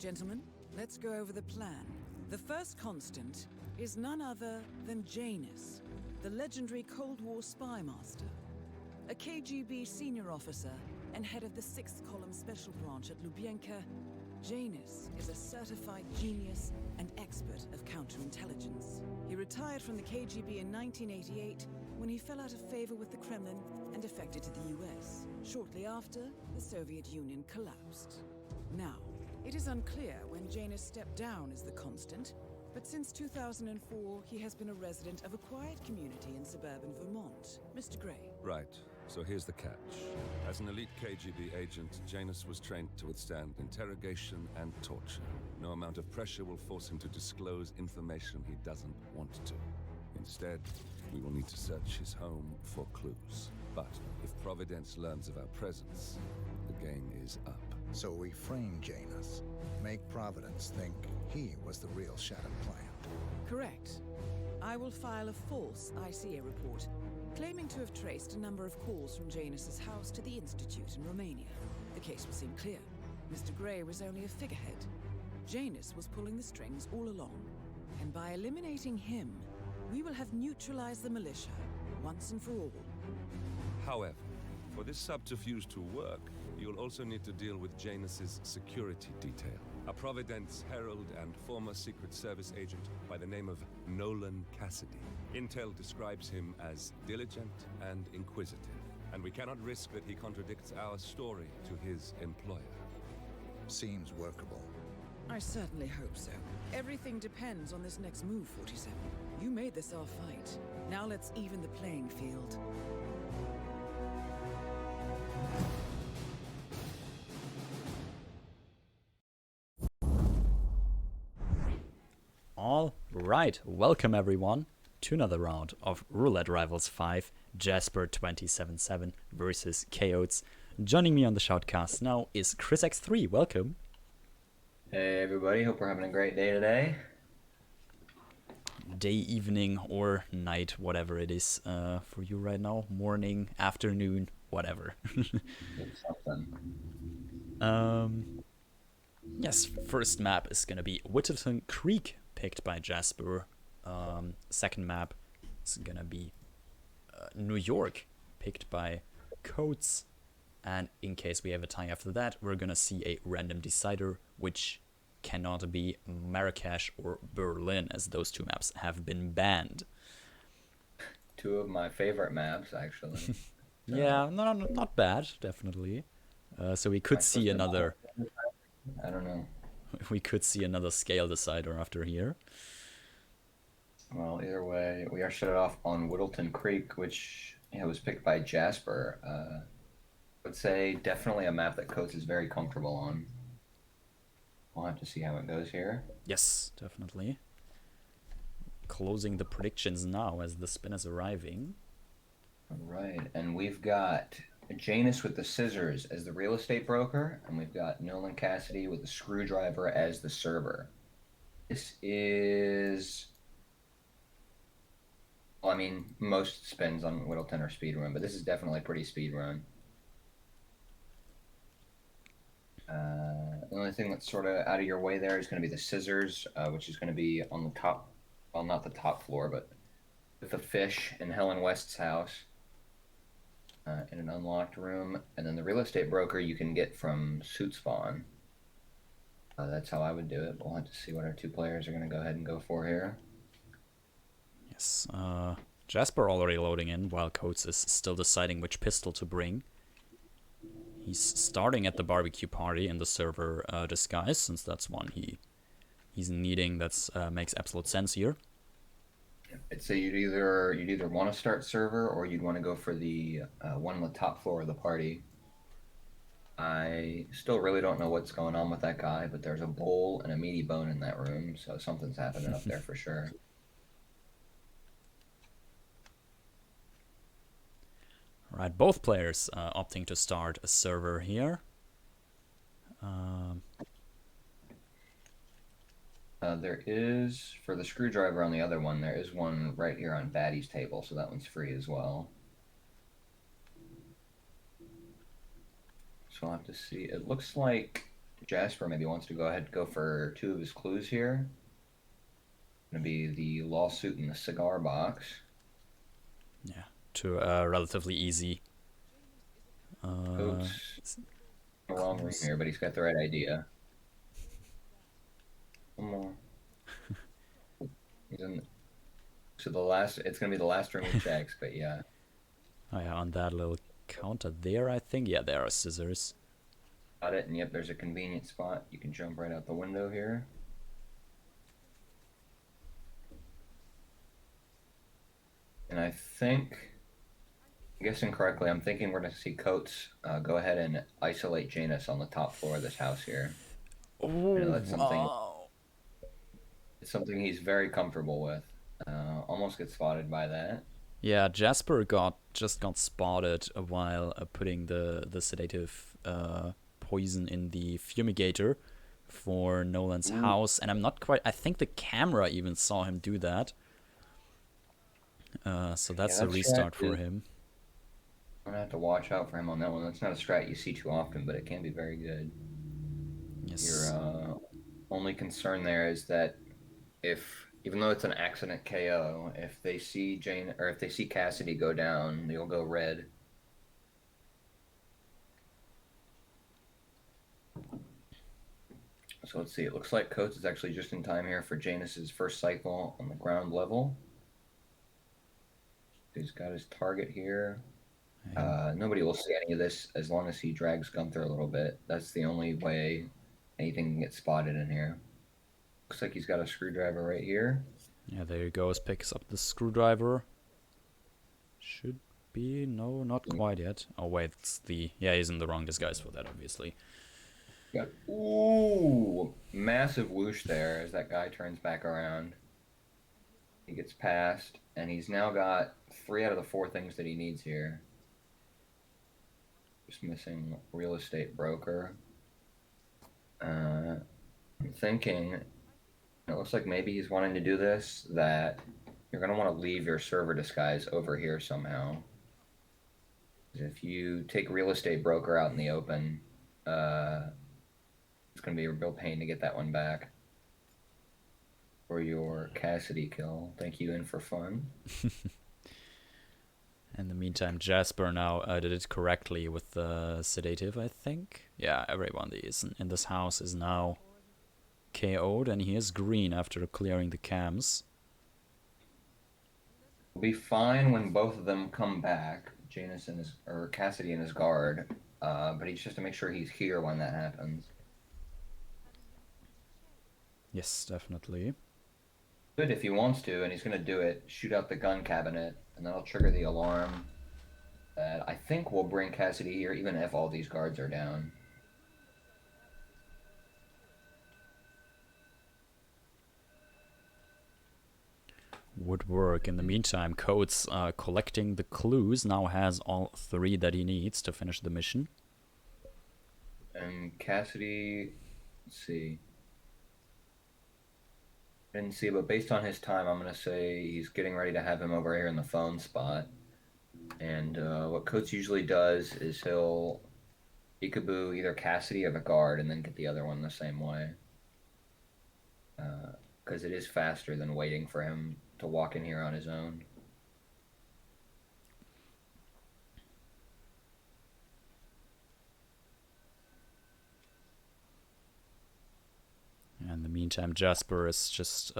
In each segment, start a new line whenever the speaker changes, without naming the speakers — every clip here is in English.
Gentlemen, let's go over the plan. The first constant is none other than Janus, the legendary Cold War spy master. A KGB senior officer and head of the 6th Column Special Branch at Lubyanka, Janus is a certified genius and expert of counterintelligence. He retired from the KGB in 1988 when he fell out of favor with the Kremlin and defected to the US. Shortly after, the Soviet Union collapsed. Now, it is unclear when Janus stepped down as the constant, but since 2004, he has been a resident of a quiet community in suburban Vermont. Mr. Gray.
Right. So here's the catch. As an elite KGB agent, Janus was trained to withstand interrogation and torture. No amount of pressure will force him to disclose information he doesn't want to. Instead, we will need to search his home for clues. But if Providence learns of our presence, the game is up.
So we frame Janus, make Providence think he was the real Shadow Plant.
Correct. I will file a false ICA report, claiming to have traced a number of calls from Janus's house to the Institute in Romania. The case will seem clear. Mr. Gray was only a figurehead. Janus was pulling the strings all along. And by eliminating him, we will have neutralized the militia once and for all.
However, for this subterfuge to work, you'll also need to deal with Janus's security detail. A Providence herald and former Secret Service agent by the name of Nolan Cassidy. Intel describes him as diligent and inquisitive, and we cannot risk that he contradicts our story to his employer.
Seems workable.
I certainly hope so. Everything depends on this next move, 47. You made this our fight. Now let's even the playing field.
All right, welcome everyone to another round of Roulette Rivals 5, Jasper 277 versus KOats. Joining me on the Shoutcast now is ChrisX3. Welcome.
Hey everybody, hope we're having a great day today.
Day, evening, or night, whatever it is for you right now. Morning, afternoon, whatever.
It's something.
Yes, first map is going to be Whittleton Creek, picked by Jasper. Second map is going to be New York, picked by KOats. And in case we have a tie after that, we're going to see a random decider, which cannot be Marrakesh or Berlin, as those two maps have been banned.
Two of my favorite maps, actually.
Yeah, no, not bad, definitely. So we could see another...
I don't know.
We could see another scale decider after here.
Well, either way, we are shut off on Whittleton Creek, which was picked by Jasper. I would say definitely a map that KOats is very comfortable on. We'll have to see how it goes here.
Yes, definitely. Closing the predictions now as the spin is arriving.
All right, and we've got Janus with the scissors as the real estate broker, and we've got Nolan Cassidy with the screwdriver as the server. This is... Well, I mean, most spins on Whittleton are speedrun, but this is definitely pretty speedrun. The only thing that's sort of out of your way there is going to be the scissors, which is going to be on the top, well, not the top floor, but with the fish in Helen West's house in an unlocked room. And then the real estate broker you can get from suit spawn. That's how I would do it, but we'll have to see what our two players are going to go ahead and go for here.
Yes, Jasper already loading in, while KOats is still deciding which pistol to bring. He's starting at the barbecue party in the server disguise, since that's one he's needing. That's makes absolute sense here.
I'd say you'd either want to start server or you'd want to go for the one on the top floor of the party. I still really don't know what's going on with that guy, but there's a bowl and a meaty bone in that room, so something's happening up there for sure.
Right, both players opting to start a server here.
There is, for the screwdriver on the other one, there is one right here on Batty's table, so that one's free as well. So I'll have to see. It looks like Jasper maybe wants to go ahead and go for 2 of his clues here. Going to be the lawsuit in the cigar box.
Yeah, to relatively easy.
Oops. The wrong room here, but he's got the right idea. One more. He's in. So it's going to be the last room he checks, but yeah.
Oh yeah, on that little counter there, I think. Yeah, there are scissors.
Got it, and yep, there's a convenient spot. You can jump right out the window here. And I think, I'm guessing correctly, I'm thinking we're going to see Coates go ahead and isolate Janus on the top floor of this house here.
Oh,
that's something. It's something he's very comfortable with. Almost gets spotted by that.
Yeah, Jasper just got spotted while putting the sedative poison in the fumigator for Nolan's house, and I'm not quite. I think the camera even saw him do that. So that's a restart for him.
I'm gonna have to watch out for him on that one. That's not a strat you see too often, but it can be very good.
Yes.
Your only concern there is that even though it's an accident KO, if they see Cassidy go down, you'll go red. So let's see. It looks like Coates is actually just in time here for Janus's first cycle on the ground level. He's got his target here. Nobody will see any of this as long as he drags Gunther a little bit. That's the only way anything can get spotted in here. Looks like he's got a screwdriver right here.
Yeah, there he goes. Picks up the screwdriver. Should be... No, not quite yet. Oh, wait. It's yeah, he's in the wrong disguise for that, obviously.
Ooh! Massive whoosh there as that guy turns back around. He gets past, and he's now got 3 out of the 4 things that he needs here. Just missing real estate broker. I'm thinking, it looks like maybe he's wanting to do this, that you're going to want to leave your server disguise over here somehow. If you take real estate broker out in the open, it's going to be a real pain to get that one back. For your Cassidy kill. Thank you, in for fun.
In the meantime, Jasper now did it correctly with the sedative, I think. Yeah, everyone in this house is now KO'd, and he is green after clearing the cams.
We'll be fine when both of them come back, Cassidy and his guard, but he's just to make sure he's here when that happens.
Yes, definitely.
Good if he wants to, and he's going to do it, shoot out the gun cabinet, and that'll trigger the alarm that I think will bring Cassidy here, even if all these guards are down.
Would work. In the meantime, Coates collecting the clues, now has all 3 that he needs to finish the mission.
And Cassidy, let's see. Didn't see, but based on his time, I'm going to say he's getting ready to have him over here in the phone spot. And what Coates usually does is he'll peekaboo either Cassidy or the guard and then get the other one the same way. Because it is faster than waiting for him to walk in here on his own.
In the meantime, Jasper is just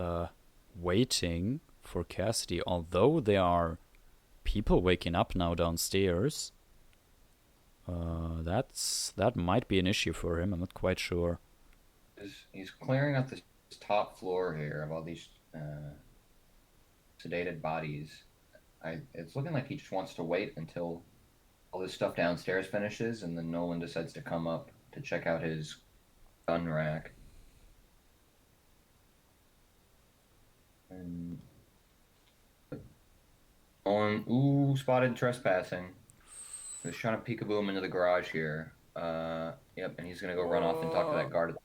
waiting for Cassidy, although there are people waking up now downstairs. That might be an issue for him. I'm not quite sure.
He's clearing out this top floor here of all these sedated bodies. It's looking like he just wants to wait until all this stuff downstairs finishes, and then Nolan decides to come up to check out his gun rack. And spotted trespassing. He was trying to peekaboo him into the garage here. Yep, and he's gonna go run off and talk to that guard.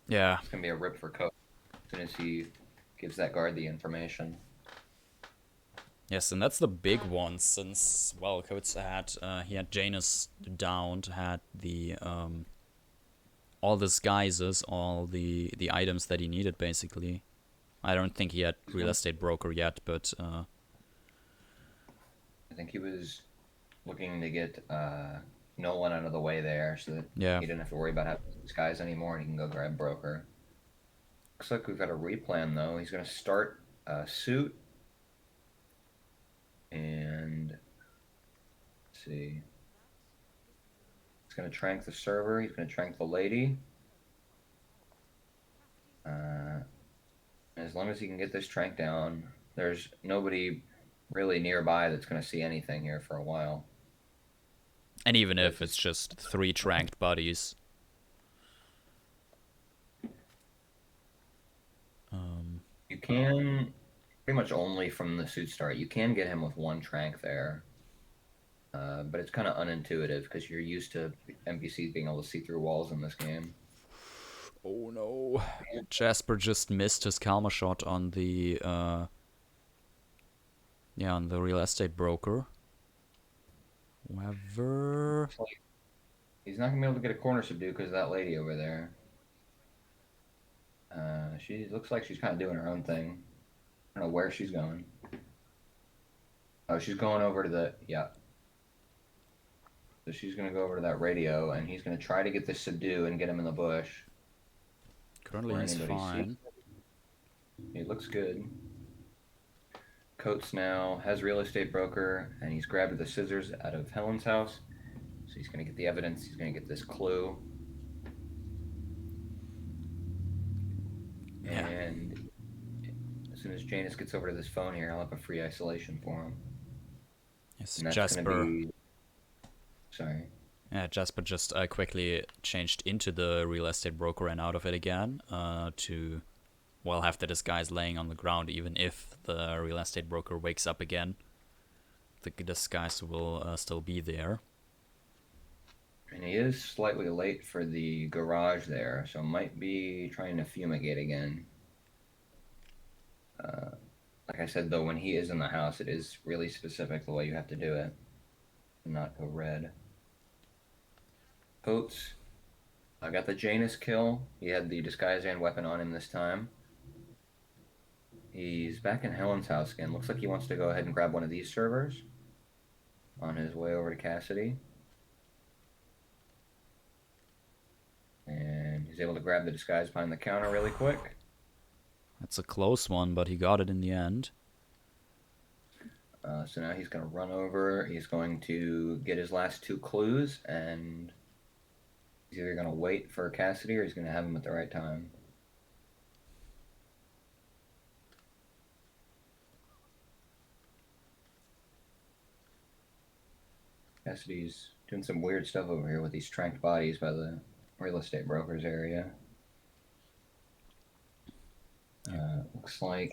Yeah.
It's gonna be a rip for Coates as soon as he gives that guard the information.
Yes, and that's the big one, since, well, Coates had Janus downed, had the all the disguises, all the items that he needed, basically. I don't think he had real estate broker yet, but
I think he was looking to get Nolan out of the way there, so that
yeah.
he didn't have to worry about having disguise anymore, and he can go grab broker. Looks like we've got a replan though. He's going to start suit, and let's see. He's going to trank the server. He's going to trank the lady. As long as he can get this trank down, there's nobody really nearby that's going to see anything here for a while.
And even if it's just 3 tranked bodies.
You can, pretty much only from the suit start, you can get him with 1 trank there. But it's kind of unintuitive because you're used to NPCs being able to see through walls in this game.
Oh no. Jasper just missed his Kalma shot on the on the real estate broker. However,
he's not gonna be able to get a corner subdue because of that lady over there. She looks like she's kind of doing her own thing. I don't know where she's going. Oh, she's going over to the So she's gonna go over to that radio, and he's gonna try to get this subdue and get him in the bush.
currently he's fine.
He looks good. KOats now has real estate broker, and he's grabbed the scissors out of Helen's house. So he's going to get the evidence. He's going to get this clue.
Yeah.
And as soon as Janus gets over to this phone here, I'll have a free isolation for him.
Yes,
And that's
Jasper.
gonna be... Sorry.
Yeah, Jasper just quickly changed into the real estate broker and out of it again to, well, have the disguise laying on the ground. Even if the real estate broker wakes up again, the disguise will still be there.
And he is slightly late for the garage there, so might be trying to fumigate again. Like I said, though, when he is in the house, it is really specific the way you have to do it. And not go red. KOats. I got the Janus kill. He had the disguise and weapon on him this time. He's back in Helen's house again. Looks like he wants to go ahead and grab one of these servers on his way over to Cassidy. And he's able to grab the disguise behind the counter really quick.
That's a close one, but he got it in the end.
So now he's going to run over. He's going to get his last 2 clues, and he's either going to wait for Cassidy or he's going to have him at the right time. Cassidy's doing some weird stuff over here with these tranked bodies by the real estate broker's area. Looks like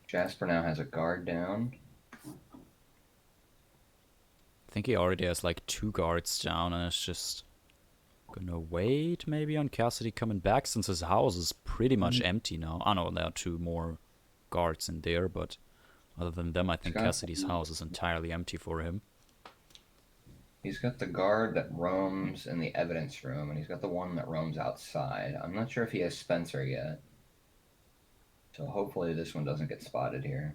Jasper now has a guard down.
I think he already has like 2 guards down, and it's just gonna wait maybe on Cassidy coming back since his house is pretty much empty now. I know there are 2 more guards in there, but other than them, I think Cassidy's house is entirely empty for him.
He's got the guard that roams in the evidence room, and he's got the one that roams outside. I'm not sure if he has Spencer yet. So hopefully this one doesn't get spotted here.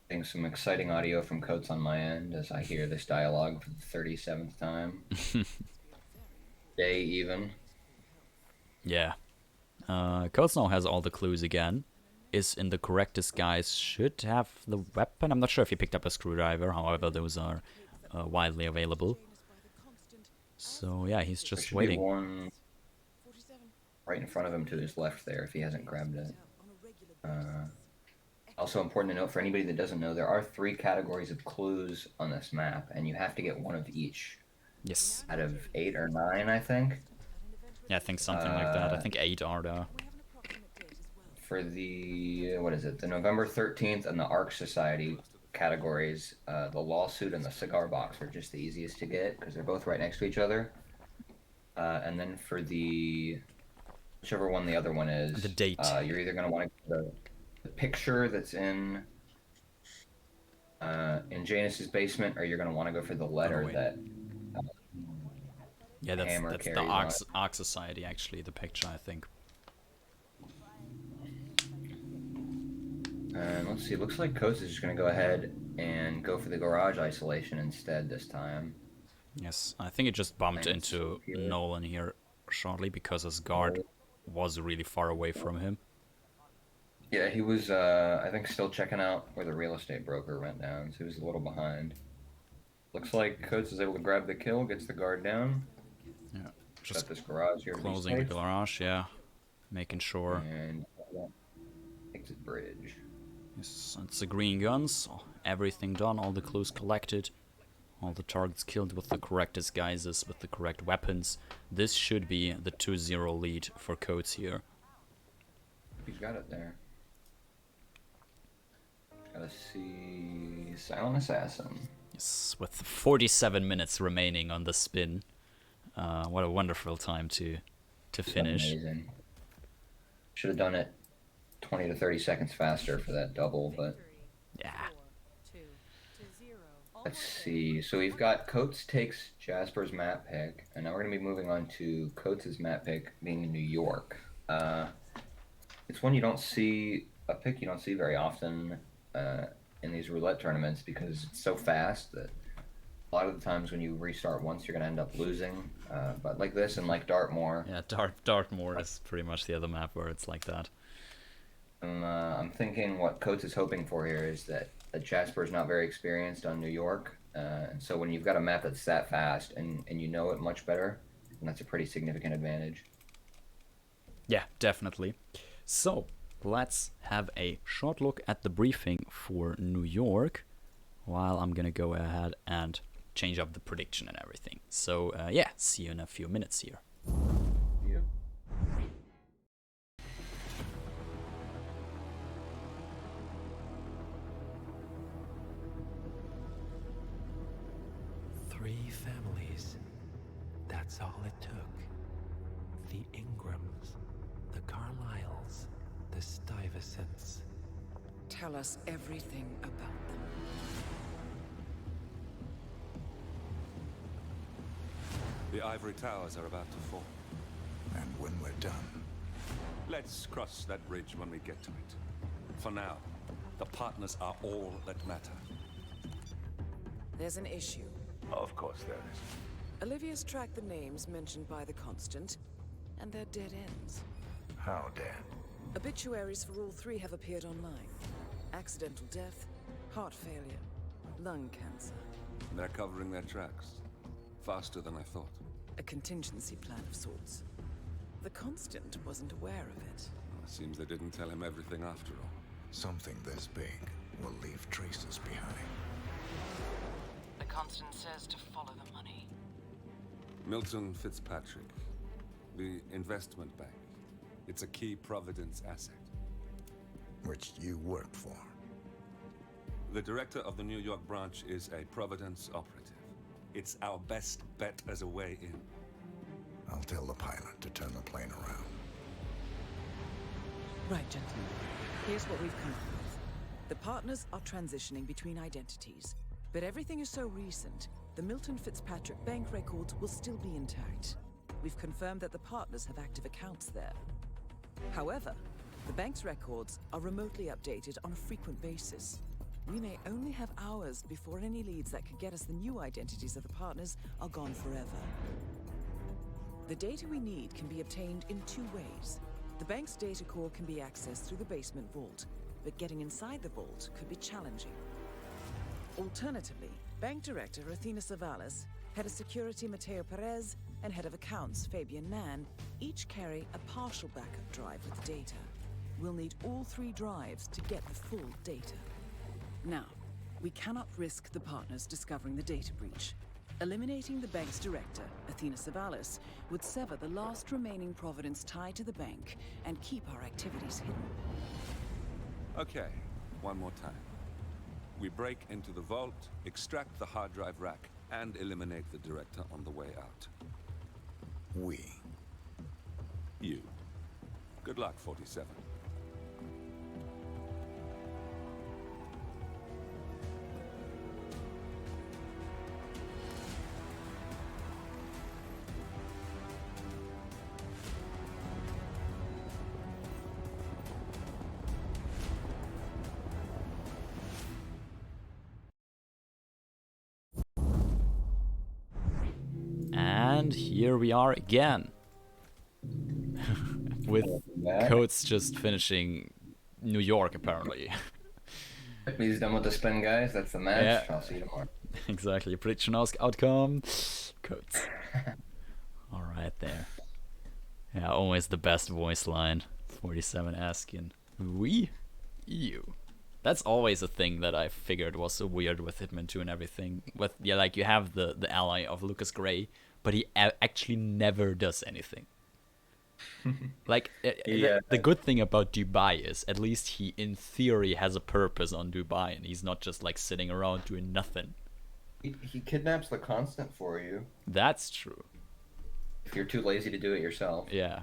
Getting some exciting audio from KOats on my end as I hear this dialogue for the 37th time. Day even.
Yeah. KOats now has all the clues again. Is in the correct disguise. Should have the weapon. I'm not sure if he picked up a screwdriver. However, those are widely available. So yeah, he's just waiting.
One right in front of him to his left there if he hasn't grabbed it. Also important to note for anybody that doesn't know, there are 3 categories of clues on this map, and you have to get one of each.
Yes.
Out of 8 or 9, I think.
Yeah, I think something like that. I think 8 are there.
For the, what is it, the November 13th and the Ark Society categories, the lawsuit and the cigar box are just the easiest to get because they're both right next to each other. And then for the, whichever one the other one is,
the date.
You're either going to want to get the picture that's in in Janus's basement, or you're going to want to go for the letter
wait.
that
Yeah,
Hammer
that's the
carries on.
Ark Society, actually, the picture, I think.
And let's see, it looks like KOats is just going to go ahead and go for the garage isolation instead this time.
Yes, I think it just bumped
Nice.
into
Here.
Nolan here shortly because his guard was really far away from him.
Yeah, he was, I think, still checking out where the real estate broker went down, so he was a little behind. Looks like KOats is able to grab the kill, gets the guard down.
Yeah,
Got
just
this garage here to be
closing the
safe.
garage, yeah. Making sure.
And exit bridge.
Yes, it's the green guns, so everything done, all the clues collected, all the targets killed with the correct disguises, with the correct weapons. This should be the 2-0 lead for KOats here.
He's got it there. Gotta see Silent Assassin.
Yes, with 47 minutes remaining on the spin. What a wonderful time to finish.
Amazing. Should have done it 20 to 30 seconds faster for that double, but
Yeah.
let's see. So we've got KOats takes Jasper's map pick, and now we're going to be moving on to KOats' map pick being in New York. It's one you don't see, a pick you don't see very often in these roulette tournaments because it's so fast that a lot of the times when you restart once, you're going to end up losing. But like this and like Dartmoor,
Yeah, Dartmoor is pretty much the other map where it's like that.
I'm thinking what KOats is hoping for here is that Jasper is not very experienced on New York. And so when you've got a map that's that fast and you know it much better, then that's a pretty significant advantage.
Yeah, definitely. So, let's have a short look at the briefing for New York while I'm gonna go ahead and change up the prediction and everything. So, yeah, see you in a few minutes here.
Yeah.
Three families. That's all it took. The Ingrams, the Carlyles, the Stuyvesants.
Tell us everything about them.
The ivory towers are about to fall.
And when we're done,
Let's cross that bridge when we get to it. For now, the partners are all that matter.
There's an issue.
Of course there is.
Olivia's tracked the names mentioned by the Constant, and they're dead ends.
how dead?
Obituaries for all three have appeared online. Accidental death, heart failure, lung cancer.
They're covering their tracks. Faster than I thought.
A contingency plan of sorts. The Constant wasn't aware of it.
Seems they didn't tell him everything after all.
Something this big will leave traces behind.
The Constant says to follow the money.
Milton Fitzpatrick. The investment bank. It's a key Providence asset.
Which you work for.
The director of the New York branch is a Providence operative. It's our best bet as a way in.
I'll tell the pilot to turn the plane around.
Right, gentlemen. Here's what we've come up with. The partners are transitioning between identities, but everything is so recent, the Milton Fitzpatrick bank records will still be intact. We've confirmed that the partners have active accounts there. However, the bank's records are remotely updated on a frequent basis. We may only have hours before any leads that could get us the new identities of the partners are gone forever. The data we need can be obtained in two ways. The bank's data core can be accessed through the basement vault, but getting inside the vault could be challenging. Alternatively, Bank Director Athena Savalas, Head of Security Mateo Perez, and Head of Accounts Fabian Mann each carry a partial backup drive with the data. We'll need all three drives to get the full data. Now, we cannot risk the partners discovering the data breach. Eliminating the bank's director, Athena Savalas, would sever the last remaining Providence tie to the bank and keep our activities hidden.
Okay, one more time. We break into the vault, extract the hard drive rack, and eliminate the director on the way out.
We.
You. Good luck, 47.
And here we are again. With
Back.
Coats just finishing New York, apparently.
He's done with the spin, guys. That's the match.
Yeah.
I'll see you tomorrow.
Exactly. Prediction outcome. Coats. Alright there. Yeah, always the best voice line. 47 asking. We? You. That's always a thing that I figured was so weird with Hitman 2 and everything. With like you have the ally of Lucas Gray, but he actually never does anything. Like the good thing about Dubai is at least he in theory has a purpose on Dubai, and he's not just like sitting around doing nothing.
He kidnaps the constant for you.
That's true.
If you're too lazy to do it yourself.
Yeah.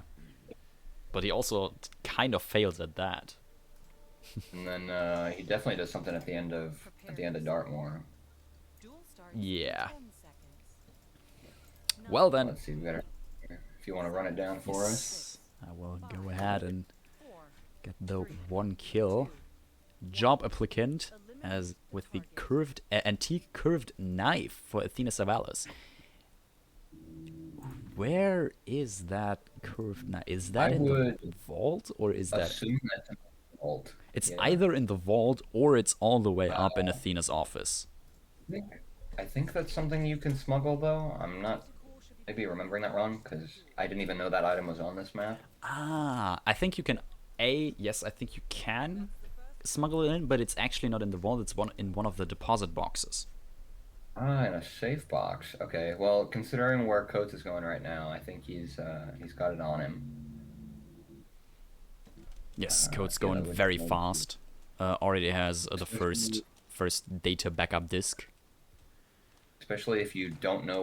But he also kind of fails at that.
And then he definitely does something at the end of Dartmoor.
Yeah. Well then.
Let's see, we got if you want to run it down for us.
I will go ahead and get the 1 kill. Job applicant as with the curved antique curved knife for Athena Savalas. Where is that curved knife? Is that in the vault or is that?
Assume that's in the vault.
It's
Yeah.
either in the vault or it's all the way up in Athena's office.
I think that's something you can smuggle, though. I'm not maybe remembering that wrong, because I didn't even know that item was on this map.
Ah, I think you can. Yes, I think you can smuggle it in, but it's actually not in the vault. It's in one of the deposit boxes.
Ah, in a safe box. Okay, well, considering where Coates is going right now, I think he's got it on him.
Yes, Code's
yeah,
going
that would
very
make
fast. Already has the first data backup disk.
Especially if you don't know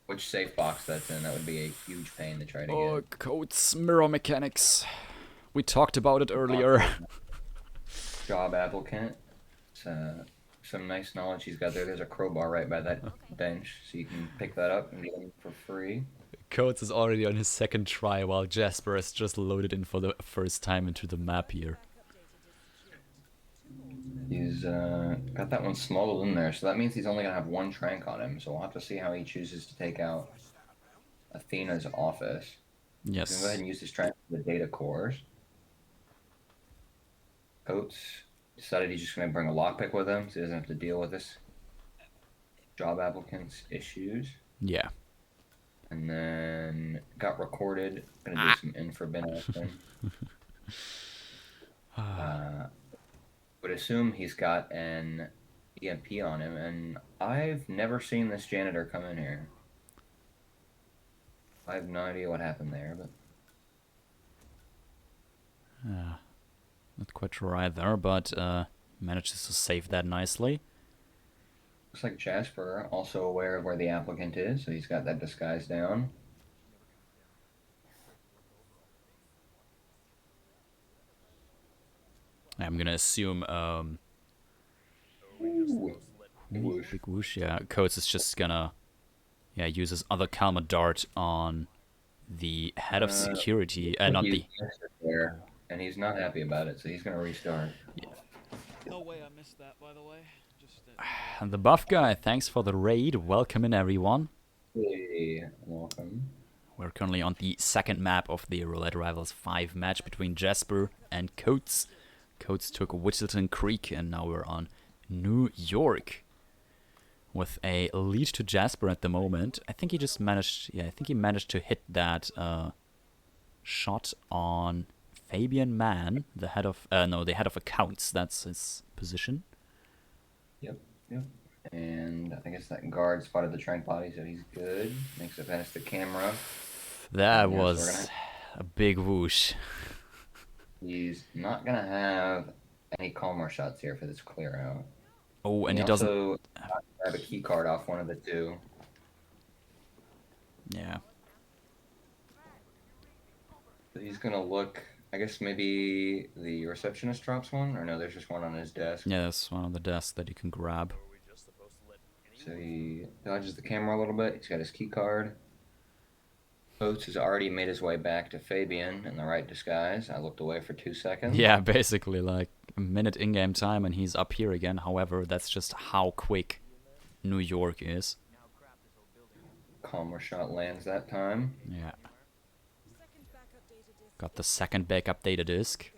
which safe box that's in, that would be a huge pain to try to get.
Code's mirror mechanics. We talked about it earlier.
Job applicant. Some nice knowledge he's got there. There's a crowbar right by that bench, so you can pick that up and get him for free.
Coates is already on his second try, while Jasper has just loaded in for the first time into the map here.
He's got that one smuggled in there, so that means he's only going to have 1 trank on him, so we'll have to see how he chooses to take out Athena's office.
Yes.
He's going to go ahead and use his trank for the data cores. Coates decided he's just going to bring a lockpick with him, so he doesn't have to deal with this job applicant's issues.
Yeah.
And then got recorded. Gonna do some infra-bin action. Would assume he's got an EMP on him, and I've never seen this janitor come in here. I have no idea what happened there, but
Not quite sure either, but manages to save that nicely.
looks like Jasper also aware of where the applicant is, so he's got that disguise down.
I'm gonna assume
Whoosh.
big whoosh. Yeah, Coates is just gonna use his other Kalma dart on the head of security, not
He's
the.
there, and he's not happy about it, so he's gonna restart.
No way I missed that, by the way. Just
And the buff guy. Thanks for the raid. Welcome in, everyone.
Hey, welcome.
We're currently on the second map of the Roulette Rivals 5 match between Jasper and Coates. Coates took Whittleton Creek, and now we're on New York with a lead to Jasper at the moment. I think he just managed. Yeah, I think he managed to hit that shot on Fabian Mann, the head of the head of accounts. That's his position.
Yep. And I guess that guard spotted the trank body, so he's good. Makes it past the camera.
That
Yes,
was a big whoosh.
He's not gonna have any Calmer shots here for this clear out.
Oh, and he doesn't.
also have a key card off one of the 2.
Yeah.
So he's gonna look. I guess maybe the receptionist drops one, or no? There's just one on his desk.
Yeah, that's one on the desk that you can grab.
So he dodges the camera a little bit. He's got his key card. Oates has already made his way back to Fabian in the right disguise. I looked away for 2 seconds.
Yeah, basically like a minute in-game time and he's up here again. However, that's just how quick New York is.
calmer shot lands that time.
Yeah. Got the second backup data disk.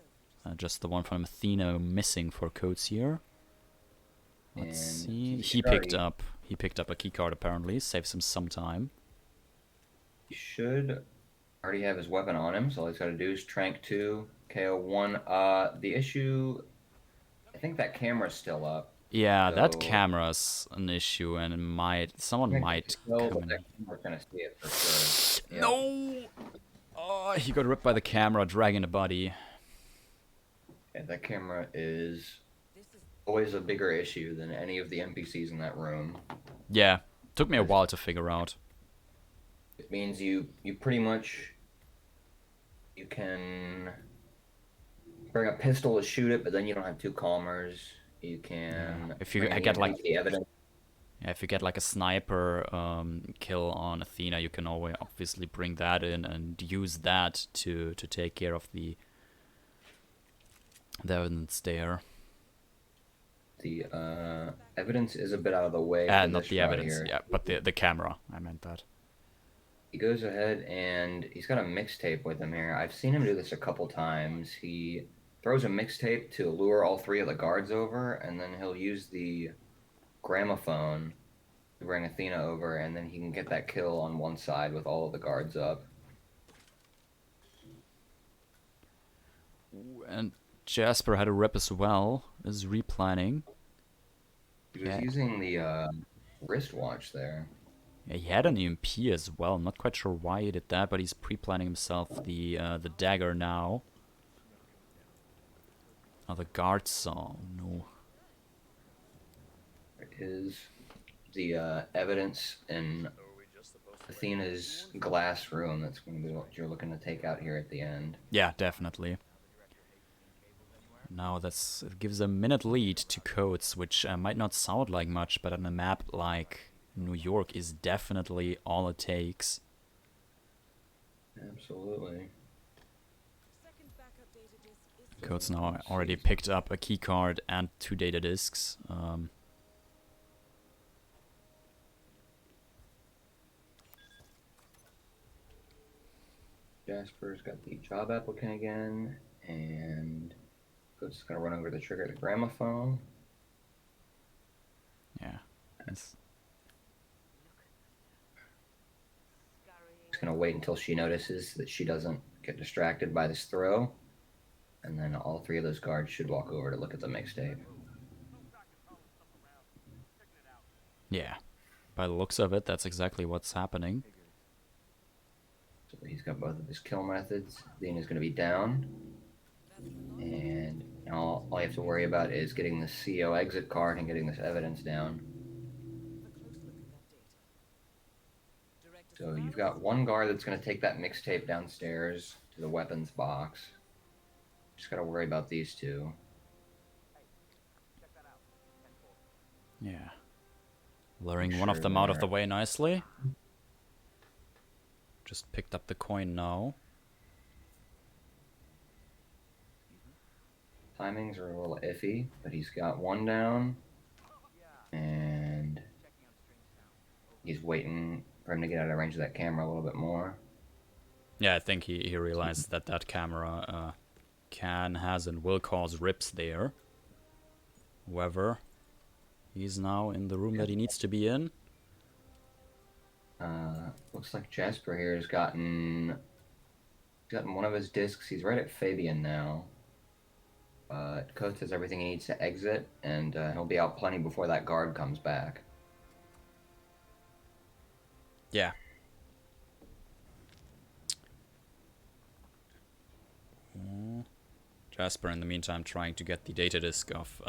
Just the one from Athena missing for codes here. Let's see. He picked up a keycard apparently. Saves him some time.
He should already have his weapon on him, so all he's got to do is Trank 2, KO 1. The issue, I think that camera's still up.
Yeah,
so
that camera's an issue, and someone might come in.
We're gonna see it for sure. Yep.
No! Oh, he got ripped by the camera, dragging the body.
Yeah, that camera is always a bigger issue than any of the NPCs in that room.
Yeah, took me a while to figure out.
It means you pretty much, you can bring a pistol to shoot it, but then you don't have two calmers. You can
if you get like
the evidence.
Yeah, if you get like a sniper kill on Athena, you can always obviously bring that in and use that to take care of the evidence there.
The evidence is a bit out of the way.
Not the evidence, here. Yeah, but the camera. I meant that.
He goes ahead and he's got a mixtape with him here. I've seen him do this a couple times. He throws a mixtape to lure all three of the guards over, and then he'll use the gramophone to bring Athena over, and then he can get that kill on one side with all of the guards up.
And Jasper had a rep as well. Is replanning.
He was using the wristwatch there.
Yeah, he had an EMP as well. I'm not quite sure why he did that, but he's pre-planning himself the dagger now. Oh, the guard saw. No.
Is the evidence in Athena's glass room. That's going to be what you're looking to take out here at the end.
Yeah, definitely. Now it gives a minute lead to KOats, which might not sound like much, but on a map like New York is definitely all it takes.
Absolutely.
KOats now already picked up a keycard and 2 data disks.
Jasper's got the job applicant again, and just gonna run over the trigger of the gramophone.
Yeah. Nice.
Just gonna wait until she notices that she doesn't get distracted by this throw, and then all three of those guards should walk over to look at the mixtape.
Yeah. By the looks of it, that's exactly what's happening.
So he's got both of his kill methods. Athena's going to be down. And all you have to worry about is getting the CO exit card and getting this evidence down. So you've got one guard that's going to take that mixtape downstairs to the weapons box. Just got to worry about these two.
Yeah. Luring one of them out of the way nicely. Just picked up the coin now.
Timings are a little iffy, but he's got one down. And he's waiting for him to get out of range of that camera a little bit more.
Yeah, I think he realized that camera has and will cause rips there. However, he's now in the room that he needs to be in.
Looks like Jasper here has gotten one of his discs. He's right at Fabian now. KOats has everything he needs to exit, and he'll be out plenty before that guard comes back.
Yeah. Jasper, in the meantime, trying to get the data disk of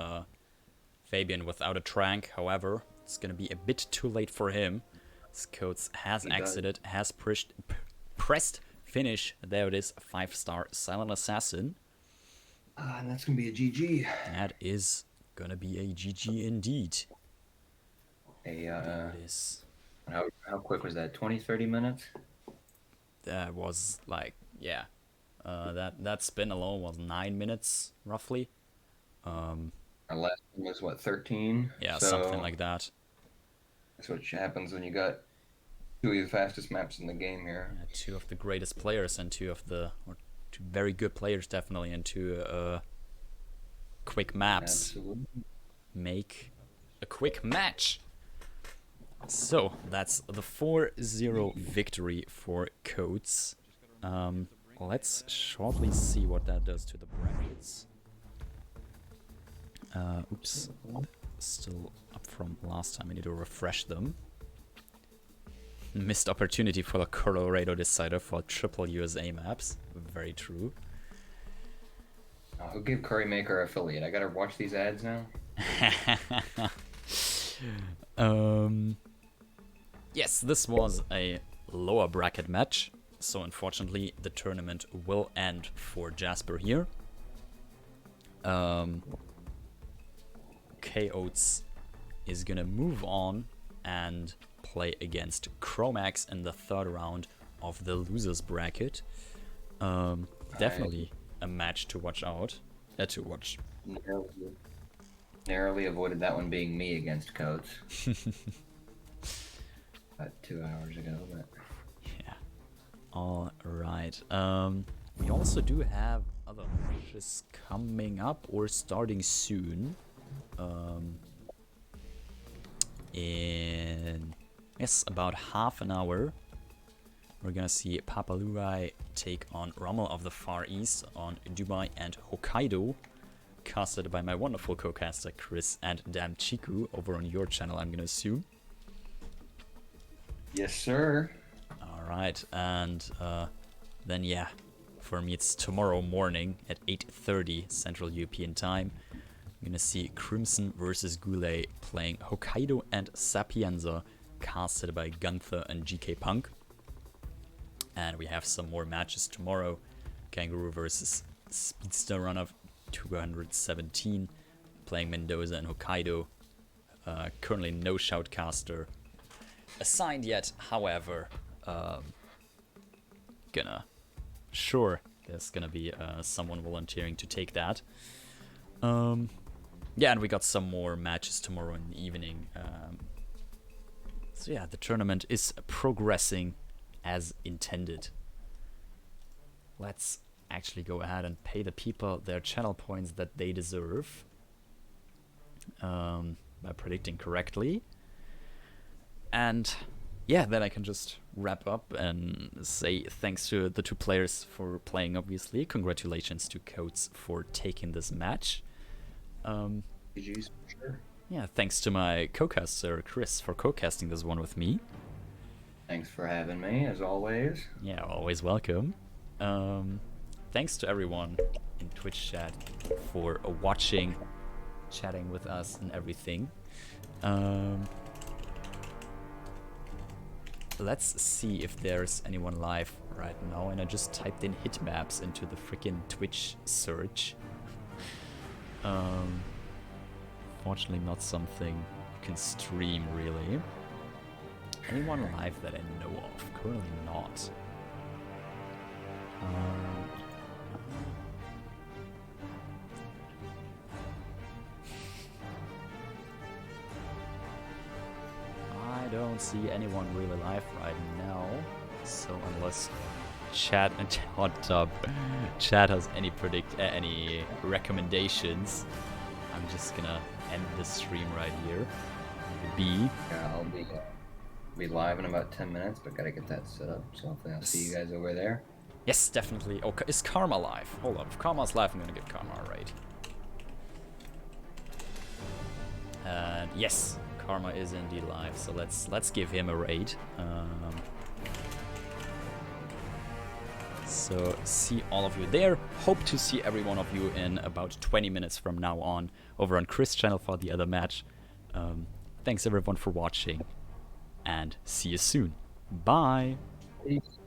Fabian without a trank. However, it's going to be a bit too late for him. KOats has exited, has pressed finish. There it is, 5-star Silent Assassin.
And that's going to be a GG.
That is going to be a GG indeed.
There it is. How quick was that? 20, 30 minutes?
That was like, yeah. That spin alone was 9 minutes, roughly.
Our last one was, what, 13?
Yeah,
so
something like that.
That's what happens when you got Two of the fastest maps in the game here.
Two of the greatest players and two very good players, definitely, and two quick maps.
Absolutely.
Make a quick match. So that's the 4-0 victory for KOats. Let's shortly see what that does to the brackets. Oops, still up from last time. I need to refresh them. Missed opportunity for the Colorado decider for triple USA maps. Very true.
Who gave Currymaker affiliate? I gotta watch these ads now.
Yes, this was a lower bracket match, so unfortunately the tournament will end for Jasper here. KOats is gonna move on and play against Chromax in the third round of the losers bracket. Definitely a match to watch out. To watch.
Narrowly avoided that one being me against KOats. About 2 hours ago, but
yeah. All right. We also do have other matches coming up or starting soon. In about half an hour, we're gonna see Papalurai take on Rommel of the Far East on Dubai and Hokkaido, casted by my wonderful co-caster Chris and Damn Chiku over on your channel, I'm gonna assume.
yes, sir.
All right, and then yeah, for me it's tomorrow morning at 8:30 Central European Time. I'm gonna see Crimson versus Goulet playing Hokkaido and Sapienza, casted by Gunther and GK Punk. And we have some more matches tomorrow. Kangaroo versus Speedster Runner 217, playing Mendoza and Hokkaido. Currently no Shoutcaster assigned yet, however, there's gonna be someone volunteering to take that. Yeah, and we got some more matches tomorrow in the evening. So yeah, the tournament is progressing as intended. Let's actually go ahead and pay the people their channel points that they deserve by predicting correctly. And yeah, then I can just wrap up and say thanks to the two players for playing, obviously. Congratulations to KOats for taking this match.
GG's, sure.
Yeah, thanks to my co-caster Chris for co-casting this one with me.
Thanks for having me, as always.
Yeah, always welcome. Thanks to everyone in Twitch chat for watching, chatting with us and everything. Let's see if there's anyone live right now, and I just typed in hit maps into the freaking Twitch search. Fortunately not something you can stream, really. Anyone live that I know of? Currently not. I don't see anyone really live right now, so unless chat and hot tub chat has any recommendations, I'm just gonna end the stream right here.
Yeah, I'll be live in about 10 minutes, but gotta get that set up, so hopefully I'll see you guys over there.
Yes, definitely. Oh, is Karma live? Hold up, if Karma's live, I'm gonna give Karma a raid. And yes, Karma is indeed live, so let's give him a raid. So see all of you there. Hope to see every one of you in about 20 minutes from now on over on Chris' channel for the other match. Thanks everyone for watching, and see you soon. Bye.
Peace.